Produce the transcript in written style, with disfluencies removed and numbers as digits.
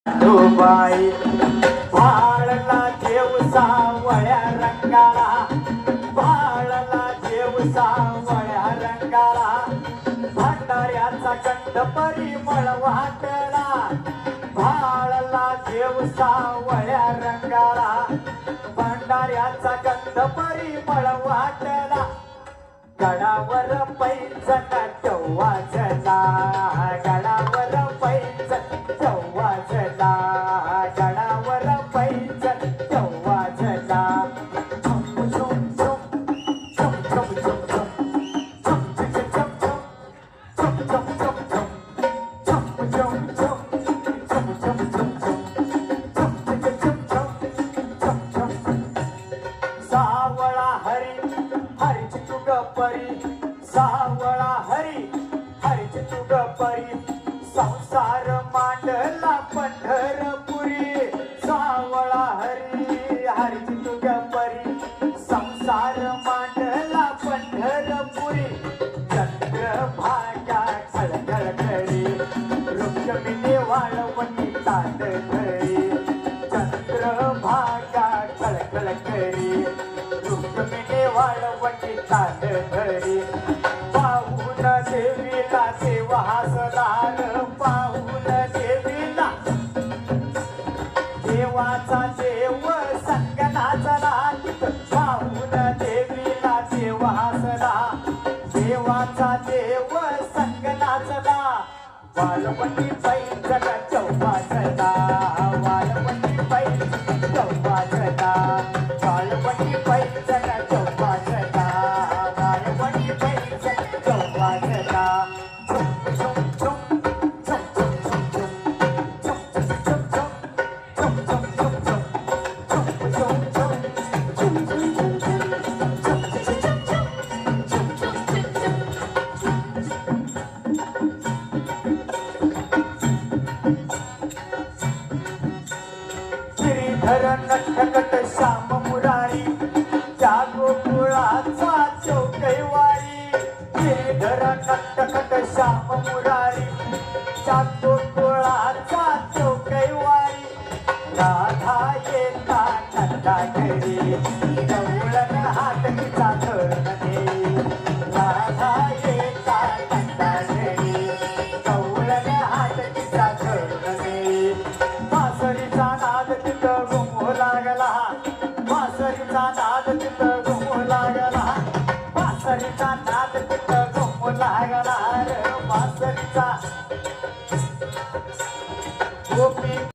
बाई भाळला देव सावळ्या रंगाला, भाळला देव सावळ्या रंगाला, भंडाऱ्याचा गंध परिमळ वाटला, भाळला देव सावळ्या रंगाला, भंडाऱ्याचा गंध परिमळ वाटला, गडावर पैंजण वाजला, गडावर पैंजण वाजला, गडावर पैंजण वाजला, झुम झुम झुम झुम झुम झुम सावळा हरी हरीची तुग परी, सावळा हरी हरीची तुग परी, संसार मांडला पंढरपुरी, सावळा हरी हरीची तुग परी, संसार मांडला पंढरपुरी, चंद्रभागा खळखळ खळी, रुक्मिणी वाळवणी ताट खळी, चंद्रभागा खळखळ खळी, रुक्मिणी वाळवणी ताट खळी, पाहून देवीला देव हसणार, पाहून देवीला देवाचा देव संग नाचला, पाहून देवीला देव हसला, देवाचा देव संग नाचला, वाळवणी पैंजण वाजला, वाळवणी पैंजण वाजला, वाळवणी पैंजण वाजला, वाळवणी पैंजण वाजला, झुम झुम झुम झुम झुम झुम झुम झुम झुम झुम झुम झुम झुम झुम झुम गिरीधर नटखट श्याम मुरारी, त्या गोकुळाचा चौकैवारी, गिरीधर नटखट श्याम मुरारी, त्या गोकुळाचा चौकैवारी, राधा येता नंदा घरी,